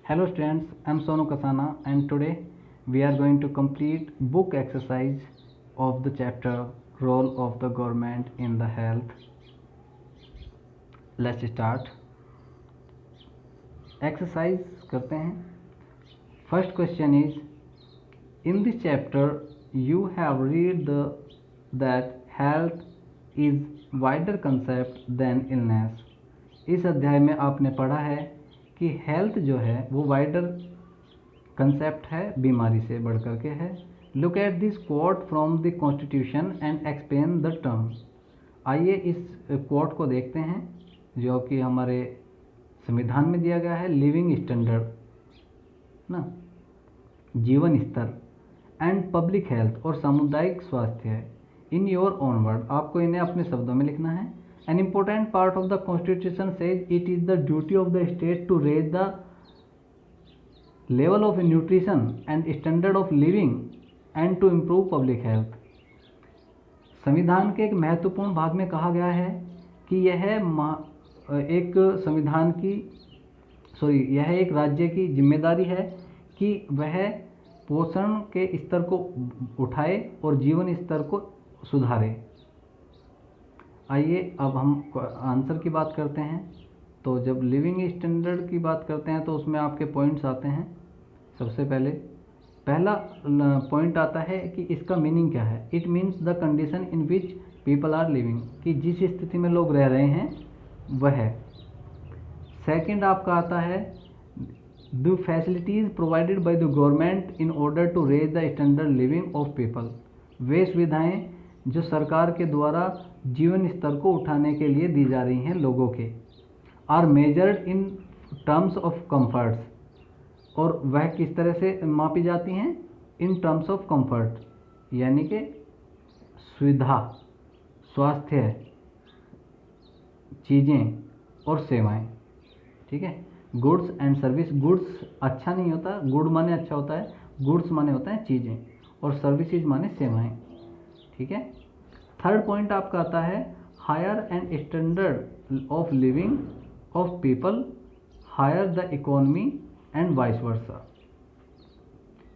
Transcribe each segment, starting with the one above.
Hello students, I am Sonu Kasana and today we are going to complete book exercise of the chapter Role of the Government in the Health. Let's start. Exercise करते हैं. First question is, in this chapter you have read that health is wider concept than illness. इस अध्याय में आपने पढ़ा है कि health जो है वो वाइडर कंसेप्ट है, बीमारी से बढ़ कर के है. Look at this quote from the constitution and explain the term. आइए इस कोट को देखते हैं जो कि हमारे संविधान में दिया गया है. लिविंग स्टैंडर्ड ना, जीवन स्तर, एंड पब्लिक हेल्थ और सामुदायिक स्वास्थ्य है. इन योर ओन वर्ड, आपको इन्हें अपने शब्दों में लिखना है. An important part of the Constitution says it is the duty of the state to raise the level of nutrition and standard of living and to improve public health. संविधान के एक महत्वपूर्ण भाग में कहा गया है कि यह एक राज्य की जिम्मेदारी है कि वह पोषण के स्तर को उठाए और जीवन स्तर को सुधारे. आइए अब हम आंसर की बात करते हैं. तो जब लिविंग स्टैंडर्ड की बात करते हैं तो उसमें आपके पॉइंट्स आते हैं. सबसे पहला पॉइंट आता है कि इसका मीनिंग क्या है. It means the condition in which people are living, कि जिस स्थिति में लोग रह रहे हैं वह है. सेकंड आपका आता है the facilities provided by the government in order to raise the standard living of people. वे सुविधाएँ जो सरकार के द्वारा जीवन स्तर को उठाने के लिए दी जा रही हैं लोगों के, are measured in terms of comforts, और वह किस तरह से मापी जाती हैं. इन टर्म्स ऑफ कंफर्ट यानी कि सुविधा, स्वास्थ्य, चीज़ें और सेवाएं. ठीक है. Goods and service. गुड्स अच्छा नहीं होता, गुड माने अच्छा होता है, गुड्स माने होता है चीज़ें, और सर्विसेज माने सेवाएं. ठीक है. थर्ड पॉइंट आपका आता है higher and standard of living of people higher the economy and vice versa.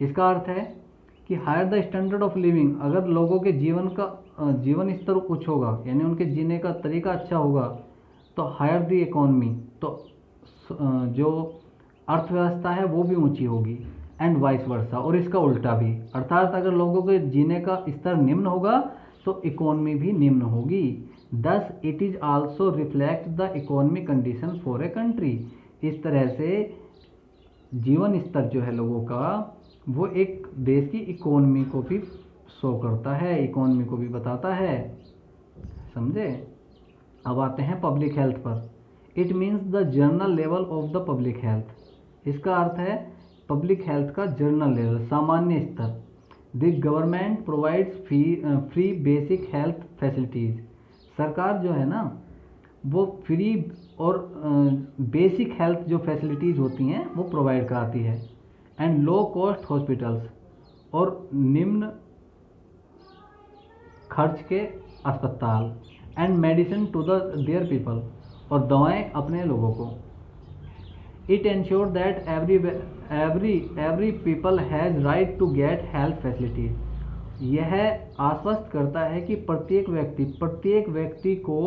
इसका अर्थ है कि higher the standard of living, अगर लोगों के जीवन स्तर उच्च होगा यानी उनके जीने का तरीका अच्छा होगा तो हायर द इकोनॉमी, तो जो अर्थव्यवस्था है वो भी ऊंची होगी, एंड वाइस वर्सा, और इसका उल्टा भी. अर्थात अगर लोगों के जीने का स्तर निम्न होगा तो इकोनॉमी भी निम्न होगी. Thus it is also reflect the economy condition for a country. इस तरह से जीवन स्तर जो है लोगों का वो एक देश की इकोनॉमी को भी शो करता है, इकोनॉमी को भी बताता है. समझे. अब आते हैं पब्लिक हेल्थ पर. It means the general level of the public health. इसका अर्थ है पब्लिक हेल्थ का जनरल लेवल, सामान्य स्तर. The government provides free basic health facilities. सरकार जो है ना वो फ्री और बेसिक हेल्थ जो फैसिलिटीज़ होती हैं वो प्रोवाइड कराती है. एंड लो कॉस्ट हॉस्पिटल्स, और निम्न खर्च के अस्पताल. And medicine to their people, और दवाएं अपने लोगों को. It ensures that every people has right to get health facilities. यह आश्वस्त करता है कि प्रत्येक व्यक्ति को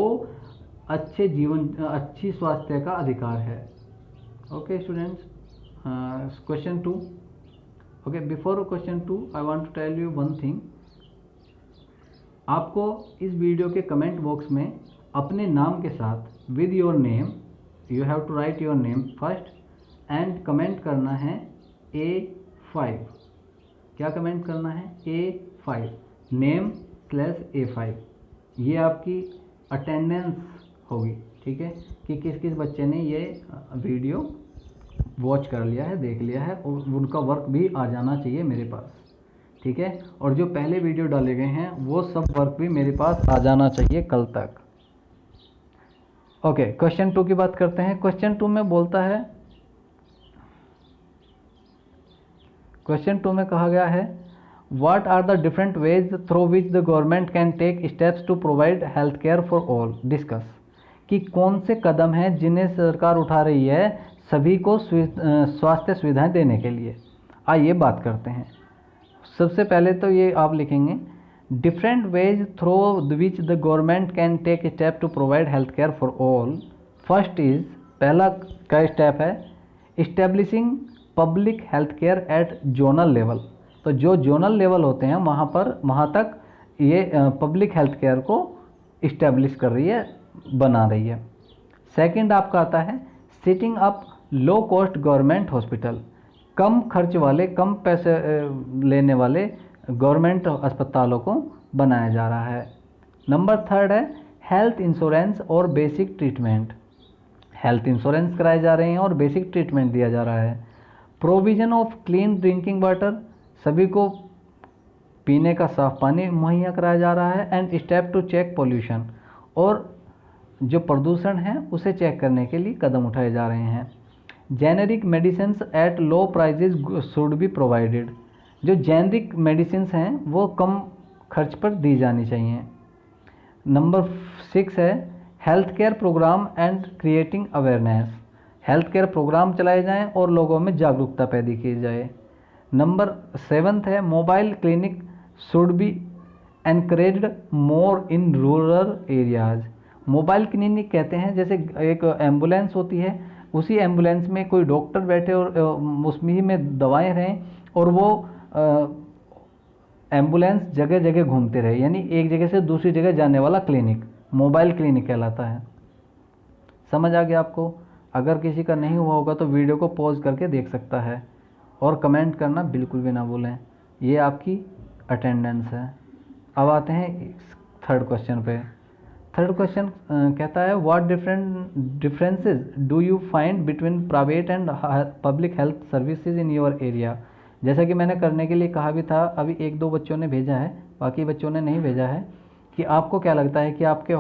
अच्छी स्वास्थ्य का अधिकार है. Okay students. Question 2. Okay, before question 2 I want to tell you one thing. आपको इस वीडियो के कमेंट बॉक्स में अपने नाम के साथ with your name, you have to write your name first and comment करना है A5. क्या कमेंट करना है? A5 name / A5. ये आपकी अटेंडेंस होगी. ठीक है, कि किस बच्चे ने ये वीडियो वॉच कर लिया है, देख लिया है, और उनका वर्क भी आ जाना चाहिए मेरे पास. ठीक है. और जो पहले वीडियो डाले गए हैं वो सब वर्क भी मेरे पास आ जाना चाहिए कल तक. ओके, क्वेश्चन 2 की बात करते हैं. क्वेश्चन 2 में बोलता है, क्वेश्चन 2 में कहा गया है what are the different ways through which the government can take steps to provide health care for all. Discuss. कि कौन से कदम हैं जिन्हें सरकार उठा रही है सभी को स्वास्थ्य सुविधाएं देने के लिए। आइए बात करते हैं। सबसे पहले तो ये आप लिखेंगे different ways through which the government can take step to provide health care for all. First is, पहला का स्टेप है establishing public health care at zonal level. तो जो जोनल लेवल होते हैं वहाँ तक ये पब्लिक हेल्थ केयर को इस्टेब्लिश कर रही है, बना रही है। सेकंड आपका आता है setting up low cost government hospital. कम खर्च वाले, कम पैसे लेने वाले गवर्नमेंट अस्पतालों को बनाया जा रहा है। नंबर थर्ड है हेल्थ इंश्योरेंस और बेसिक ट्रीटमेंट। हेल्थ इंश्योरेंस कराए जा रहे हैं और बेसिक ट्रीटमेंट दिया जा रहा है। Provision of clean drinking water, सभी को पीने का साफ पानी मुहैया कराया जा रहा है। And step two check pollution, और जो प्रदूषण है उसे चेक करने के लिए कदम उठाए जा रहे हैं। Generic medicine at low prices should be provided. जो जेनेरिक मेडिसिन हैं वो कम खर्च पर दी जानी चाहिए। नंबर 6 है health care program and creating awareness. Health care program चलाए जाएं और लोगों में जागरूकता पैदा की जाए। नंबर 7 है mobile clinic should be encouraged more in rural areas. Mobile clinic कहते हैं जैसे एक एम्बुलेंस होती है, उसी एम्बुलेंस में कोई डॉक्टर बैठे और उसमें ही में दवाएं रहें और वो एम्बुलेंस जगह जगह घूमते रहे, यानी एक जगह से दूसरी जगह जाने वाला क्लिनिक मोबाइल क्लिनिक कहलाता है। समझ आ गया आपको? अगर किसी का नहीं हुआ होगा तो वीडियो को पॉज करके देख सकता है और कमेंट करना बिल्कुल भी ना भूलें। ये आपकी अटेंडेंस है। अब आते हैं थर्ड क्वेश्चन पे। थर्ड क्वेश्चन कहता है what differences do you find between private and public health services in your area. जैसा कि मैंने करने के लिए कहा भी था, अभी 1-2 बच्चों ने भेजा है, बाकी बच्चों ने नहीं भेजा है, कि आपको क्या लगता है कि आपके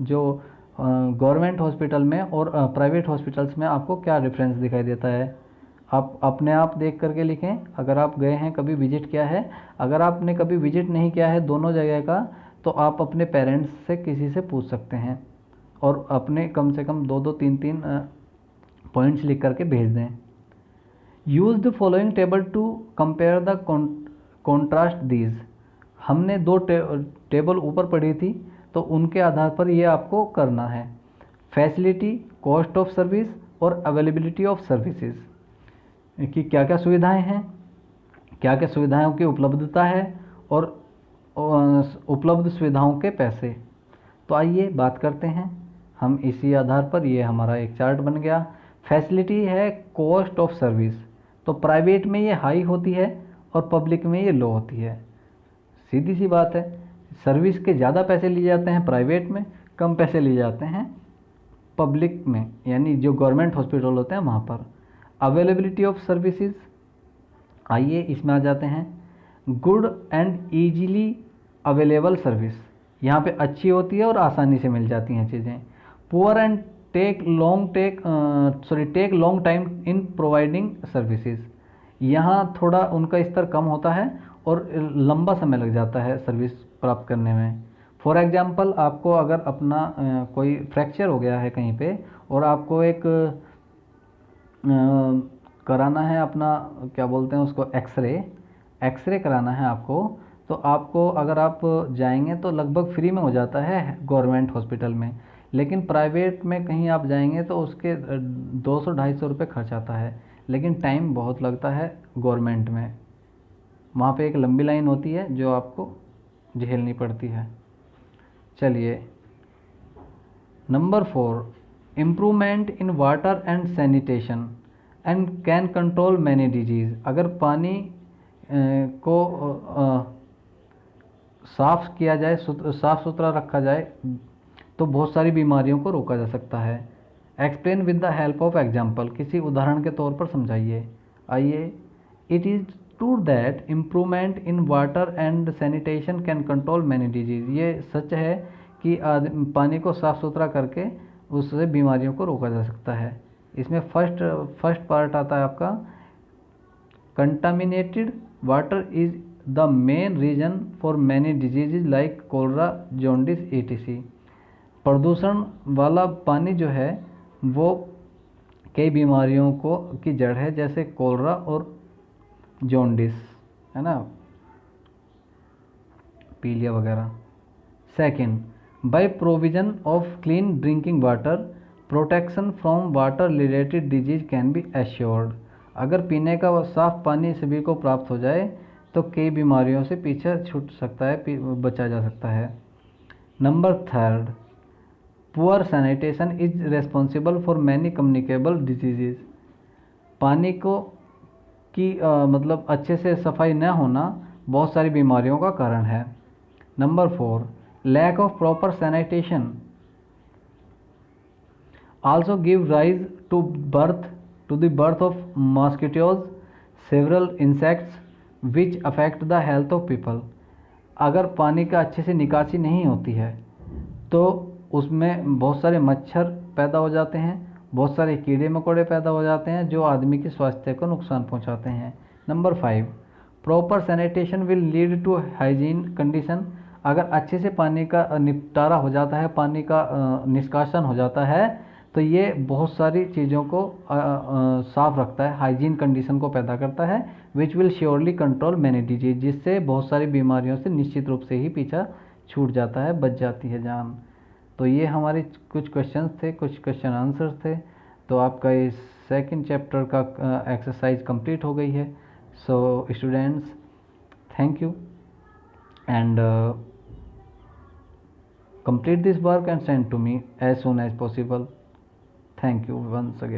जो गवर्नमेंट हॉस्पिटल में और प्राइवेट हॉस्पिटल्स में आपको क्या डिफरेंस दिखाई देता है। आप अपने आप देख करके लिखें, अगर आप गए हैं कभी विजिट किया है। अगर आपने कभी विजिट नहीं किया है दोनों जगह का, तो आप अपने पेरेंट्स से किसी से पूछ सकते हैं और अपने कम से कम 2-2, 3-3 पॉइंट्स लिख करके भेज दें। Use the following table to compare the contrast these. हमने 2 टेबल ऊपर पढ़ी थी, तो उनके आधार पर ये आपको करना है। फैसिलिटी, कॉस्ट ऑफ सर्विस और अवेलेबिलिटी ऑफ सर्विसेज, कि क्या क्या सुविधाएं हैं, क्या क्या सुविधाओं की उपलब्धता है और उपलब्ध सुविधाओं के पैसे। तो आइए बात करते हैं हम इसी आधार पर। ये हमारा एक चार्ट बन गया। फैसिलिटी है कॉस्ट ऑफ सर्विस, तो प्राइवेट में ये हाई होती है और पब्लिक में ये लो होती है। सीधी सी बात है, सर्विस के ज़्यादा पैसे लिए जाते हैं प्राइवेट में, कम पैसे लिए जाते हैं पब्लिक में, यानी जो गवर्नमेंट हॉस्पिटल होते हैं वहाँ पर। अवेलेबिलिटी ऑफ सर्विसेज, आइए इसमें आ जाते हैं। Good and easily available service, यहाँ पे अच्छी होती है और आसानी से मिल जाती हैं चीज़ें। Poor and take long time in providing services, यहाँ थोड़ा उनका स्तर कम होता है और लंबा समय लग जाता है सर्विस प्राप्त करने में। फॉर एग्जांपल, आपको अगर अपना कोई फ्रैक्चर हो गया है कहीं पे और आपको एक कराना है अपना, क्या बोलते हैं उसको, एक्सरे कराना है आपको, तो आपको अगर आप जाएंगे तो लगभग फ्री में हो जाता है गवर्नमेंट हॉस्पिटल में। लेकिन प्राइवेट में कहीं आप जाएंगे तो उसके 200-250 रुपये खर्च आता है, लेकिन टाइम बहुत लगता है गवर्नमेंट में। वहाँ पे एक लंबी लाइन होती है जो आपको झेलनी पड़ती है। चलिए, number 4, improvement in water and sanitation and can control many disease. अगर पानी को साफ़ किया जाए, साफ़ सुथरा रखा जाए, तो बहुत सारी बीमारियों को रोका जा सकता है। Explain with the help of example, किसी उदाहरण के तौर पर समझाइए। आइए, it is true that improvement in water and sanitation can control many disease. ये सच है कि पानी को साफ़ सुथरा करके उससे बीमारियों को रोका जा सकता है। इसमें फर्स्ट पार्ट आता है आपका, contaminated water is the main reason for many diseases like cholera, jaundice, etc। प्रदूषण वाला पानी जो है वो कई बीमारियों को की जड़ है, जैसे कोलरा और जॉन्डिस, है ना, पीलिया वगैरह। Second, by provision of clean drinking water, protection from water related disease can be assured. अगर पीने का साफ पानी सभी को प्राप्त हो जाए तो कई बीमारियों से पीछे छूट सकता है, बचा जा सकता है। Number third, poor sanitation is responsible for many communicable diseases. पानी को मतलब अच्छे से सफाई न होना बहुत सारी बीमारियों का कारण है। Number four, lack of proper sanitation also give rise to the birth of mosquitoes, several insects which affect the health of people। अगर पानी का अच्छे से निकासी नहीं होती है तो उसमें बहुत सारे मच्छर पैदा हो जाते हैं, बहुत सारे कीड़े मकोड़े पैदा हो जाते हैं जो आदमी के स्वास्थ्य को नुकसान पहुंचाते हैं। Number five, proper sanitation will lead to hygiene condition. अगर अच्छे से पानी का निपटारा हो जाता है, पानी का निष्कासन हो जाता है, तो ये बहुत सारी चीज़ों को साफ रखता है, हाइजीन कंडीशन को पैदा करता है, which will surely control many disease, जिससे बहुत सारी बीमारियों से निश्चित रूप से ही पीछा छूट जाता है, बच जाती है जान। तो ये हमारे कुछ क्वेश्चंस थे, कुछ क्वेश्चन आंसर्स थे। तो आपका इस सेकंड चैप्टर का एक्सरसाइज कंप्लीट हो गई है। So students, thank you and complete this work and send to me as soon as possible. Thank you once again.